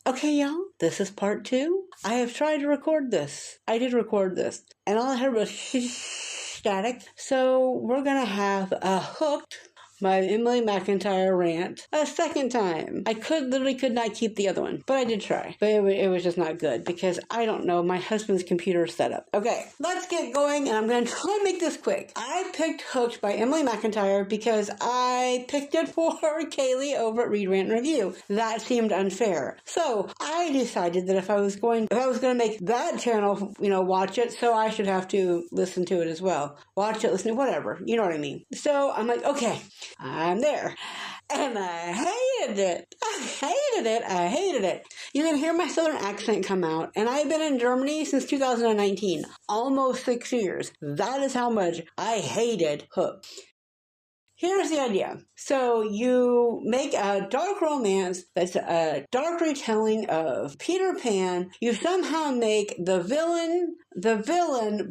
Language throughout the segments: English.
Okay, y'all, this is part 2. I have tried to record this. I did record this. And all I heard was static. So we're going to have a Hooked by Emily McIntyre rant a second time. I literally could not keep the other one, but I did try. But it was just not good because I don't know my husband's computer setup. Okay, let's get going, and I'm going to try and make this quick. I picked Hooked by Emily McIntyre because I picked it for Kaylee over at Read, Rant, and Review. That seemed unfair. So I decided that if I was going to make that channel, watch it, so I should have to listen to it as well. Watch it, listen to whatever. You know what I mean. So I'm like, okay, I'm there. And I hated it. I hated it. You can hear my southern accent come out. And I've been in Germany since 2019. Almost 6 years. That is how much I hated Hook. Here's the idea. So you make a dark romance that's a dark retelling of Peter Pan. You somehow make the villain,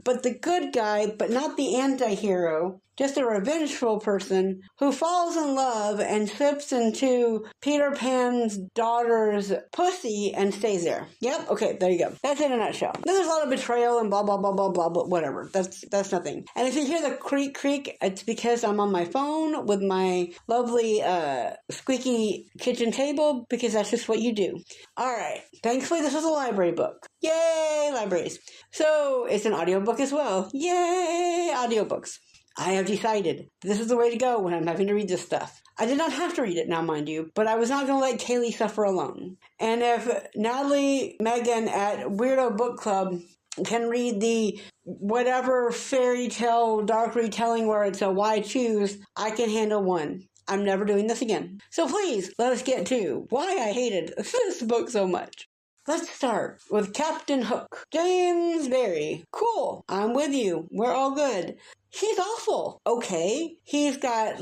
but the good guy, but not the anti-hero. Just a revengeful person who falls in love and slips into Peter Pan's daughter's pussy and stays there. Yep, okay, there you go. That's in a nutshell. Then there's a lot of betrayal and blah, blah, blah, blah, blah, but whatever. That's nothing. And if you hear the creak, it's because I'm on my phone with my lovely squeaky kitchen table, because that's just what you do. All right. Thankfully, this is a library book. Yay, libraries. So it's an audiobook as well. Yay, audiobooks. I have decided this is the way to go when I'm having to read this stuff. I did not have to read it now, mind you, but I was not going to let Kaylee suffer alone. And if Natalie Megan at Weirdo Book Club can read the whatever fairy tale dark retelling where it's a why choose, I can handle one. I'm never doing this again. So please, let us get to why I hated this book so much. Let's start with Captain Hook. James Barrie. Cool. I'm with you. We're all good. He's awful. Okay. He's got,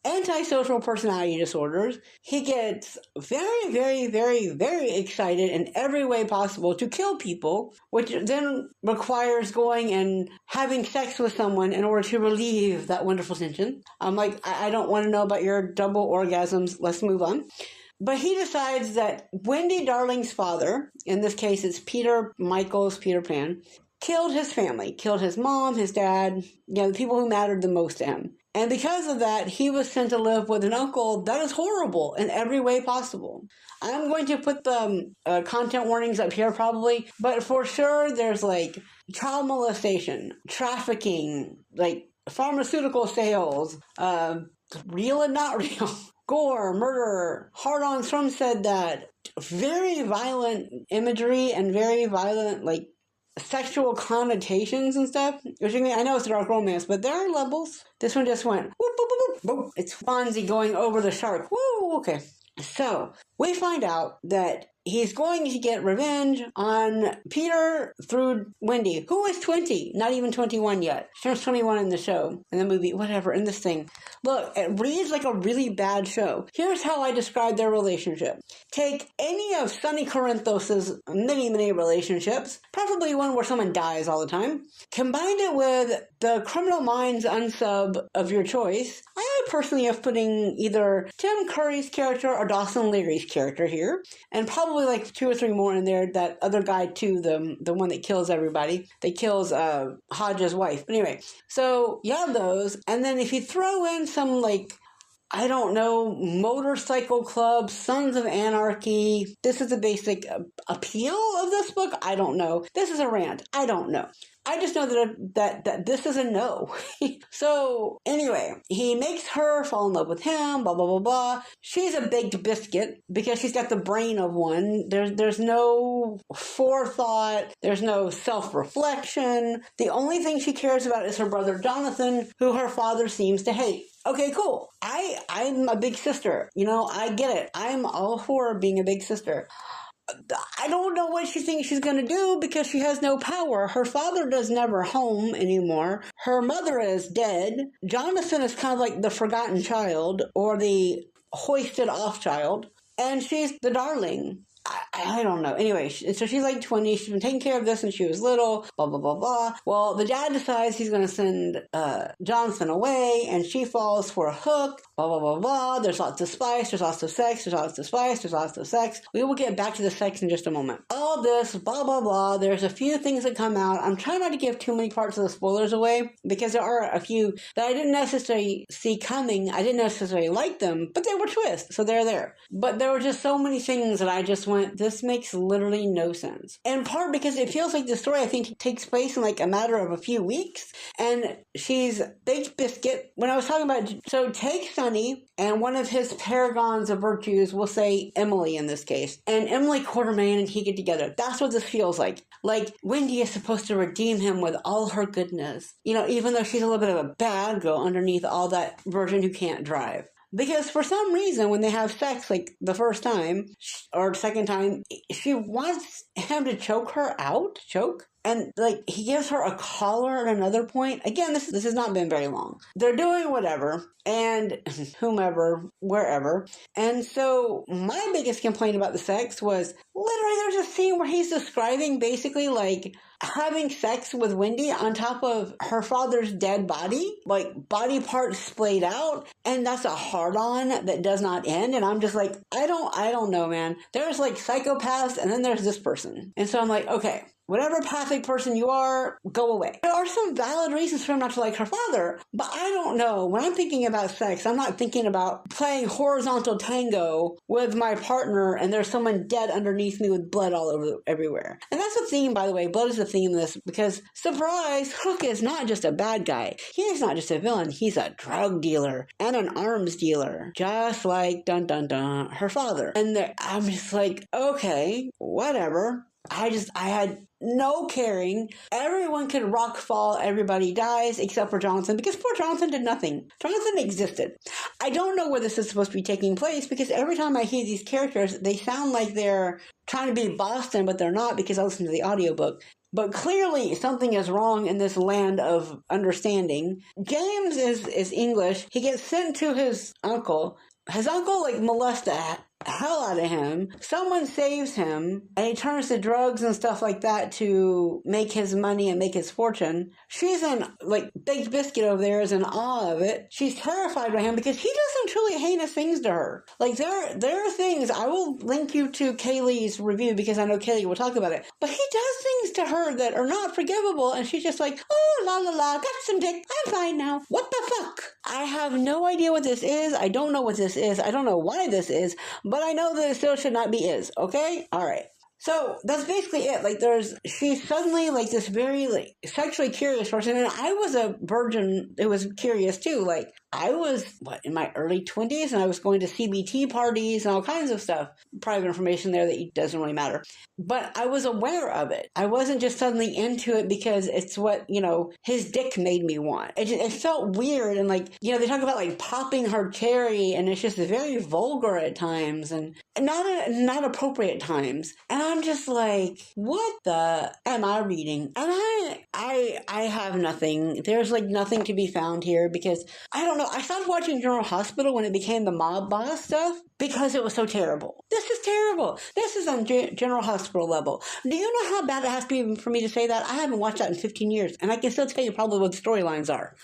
antisocial personality disorders. He gets very, very, very, very excited in every way possible to kill people, which then requires going and having sex with someone in order to relieve that wonderful tension. I'm like, I don't want to know about your double orgasms. Let's move on. But he decides that Wendy Darling's father, in this case it's Peter Pan, killed his family, killed his mom, his dad, the people who mattered the most to him. And because of that, he was sent to live with an uncle that is horrible in every way possible. I'm going to put the content warnings up here probably, but for sure there's child molestation, trafficking, pharmaceutical sales, real and not real. Gore, murder, hard-ons from said that, very violent imagery and very violent, sexual connotations and stuff. Which I know it's a dark romance, but there are levels. This one just went, whoop, whoop, whoop, whoop. It's Fonzie going over the shark. Woo, okay. So, we find out that he's going to get revenge on Peter through Wendy, who is 20, not even 21 yet. She turns 21 in the show, in the movie, whatever, in this thing. Look, it reads like a really bad show. Here's how I describe their relationship. Take any of Sonny Corinthos' many, many relationships, preferably one where someone dies all the time, combine it with the Criminal Minds unsub of your choice. I personally have putting either Tim Curry's character or Dawson Leary's character here, and probably 2 or 3 more in there. That other guy too, the one that kills everybody, that kills Hodge's wife. But anyway, so you have those, and then if you throw in some I don't know, motorcycle club, Sons of Anarchy. This is the basic appeal of this book. I don't know. This is a rant. I don't know. I just know that this is a no. So anyway, he makes her fall in love with him, blah, blah, blah, blah. She's a baked biscuit because she's got the brain of one. There's no forethought. There's no self-reflection. The only thing she cares about is her brother Jonathan, who her father seems to hate. Okay, cool. I'm a big sister. I get it. I'm all for being a big sister. I don't know what she thinks she's going to do because she has no power. Her father does never home anymore. Her mother is dead. Jonathan is kind of like the forgotten child or the hoisted off child. And she's the darling. I don't know. Anyway, so she's like 20. She's been taking care of this since she was little, blah, blah, blah, blah. Well, the dad decides he's going to send Jonathan away, and she falls for a hook, blah, blah, blah, blah. There's lots of spice. There's lots of sex. There's lots of spice. There's lots of sex. We will get back to the sex in just a moment. All this, blah, blah, blah. There's a few things that come out. I'm trying not to give too many parts of the spoilers away because there are a few that I didn't necessarily see coming. I didn't necessarily like them, but they were twists, so they're there. But there were just so many things that I just went, this makes literally no sense. In part because it feels like the story, I think, takes place in like a matter of a few weeks, and she's baked biscuit. When I was talking about, so take Sonny and one of his paragons of virtues, we'll say Emily in this case, and Emily Quartermain and he get together. That's what this feels like. Like Wendy is supposed to redeem him with all her goodness, you know, even though she's a little bit of a bad girl underneath all that virgin who can't drive. Because for some reason, when they have sex, like the first time or second time, she wants him to choke her out, and like he gives her a collar at another point. Again, this has not been very long. They're doing whatever, and whomever, wherever. And so my biggest complaint about the sex was literally there's a scene where he's describing basically like having sex with Wendy on top of her father's dead body, like body parts splayed out, and that's a hard-on that does not end. And I'm just like, I don't know, man. There's like psychopaths, and then there's this person. And so I'm like, okay, whatever pathic person you are, go away. There are some valid reasons for him not to like her father, but I don't know. When I'm thinking about sex, I'm not thinking about playing horizontal tango with my partner and there's someone dead underneath me with blood all over everywhere. And that's the theme, by the way. Blood is the theme of this because, surprise, Hook is not just a bad guy. He is not just a villain. He's a drug dealer and an arms dealer, just like, dun dun dun, her father. And I'm just like, okay, whatever. I had no caring. Everyone could rock fall. Everybody dies except for Jonathan because poor Jonathan did nothing. Jonathan existed. I don't know where this is supposed to be taking place because every time I hear these characters, they sound like they're trying to be Boston, but they're not because I listen to the audiobook. But clearly something is wrong in this land of understanding. James is English. He gets sent to his uncle. His uncle like molests the hell out of him. Someone saves him, and he turns to drugs and stuff like that to make his money and make his fortune. She's in, like, Baked Biscuit over there is in awe of it. She's terrified by him because he doesn't truly heinous things to her. Like, there are things, I will link you to Kaylee's review because I know Kaylee will talk about it, but he does things to her that are not forgivable, and she's just like, oh, la la la, got some dick, I'm fine now. What the fuck? I have no idea what this is. I don't know what this is. I don't know why this is, but I know that it still should not be is, okay? All right. So that's basically it. Like she's suddenly like this very like sexually curious person. And I was a virgin who was curious too. Like I was, in my early 20s and I was going to CBT parties and all kinds of stuff. Private information there that doesn't really matter. But I was aware of it. I wasn't just suddenly into it because it's what, his dick made me want. It felt weird. And like, they talk about like popping her cherry and it's just very vulgar at times and not appropriate times. And I'm just like, what the am I reading? And I have nothing. There's like nothing to be found here because I don't know. I stopped watching General Hospital when it became the mob boss stuff because it was so terrible. This is terrible. This is on General Hospital level. Do you know how bad it has to be for me to say that? I haven't watched that in 15 years and I can still tell you probably what the storylines are.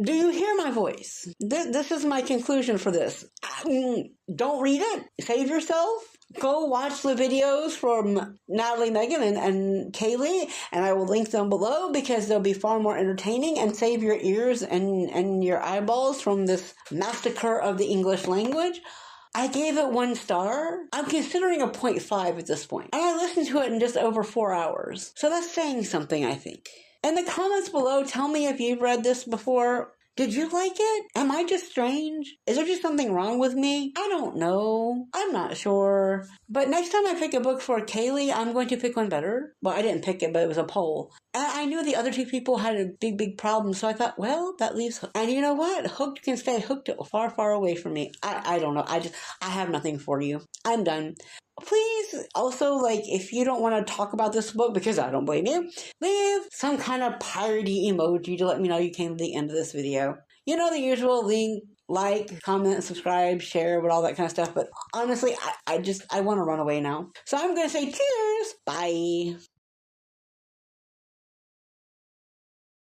Do you hear my voice? This is my conclusion for this. Don't read it. Save yourself. Go watch the videos from Natalie, Megan, and Kaylee, and I will link them below because they'll be far more entertaining and save your ears and your eyeballs from this massacre of the English language. I gave it 1 star. I'm considering a 0.5 at this point. And I listened to it in just over 4 hours. So that's saying something, I think. In the comments below, tell me if you've read this before. Did you like it? Am I just strange? Is there just something wrong with me? I don't know. I'm not sure. But next time I pick a book for Kaylee, I'm going to pick one better. Well, I didn't pick it, but it was a poll. And I knew the other 2 people had a big problem, so I thought, well, that leaves Hook. And you know what? Hooked can stay hooked far, far away from me. I don't know. I have nothing for you. I'm done. Please, also, if you don't want to talk about this book, because I don't blame you, leave some kind of piratey emoji to let me know you came to the end of this video. You know the usual, leave like, comment, subscribe, share, with all that kind of stuff. But honestly, I want to run away now. So I'm going to say cheers. Bye.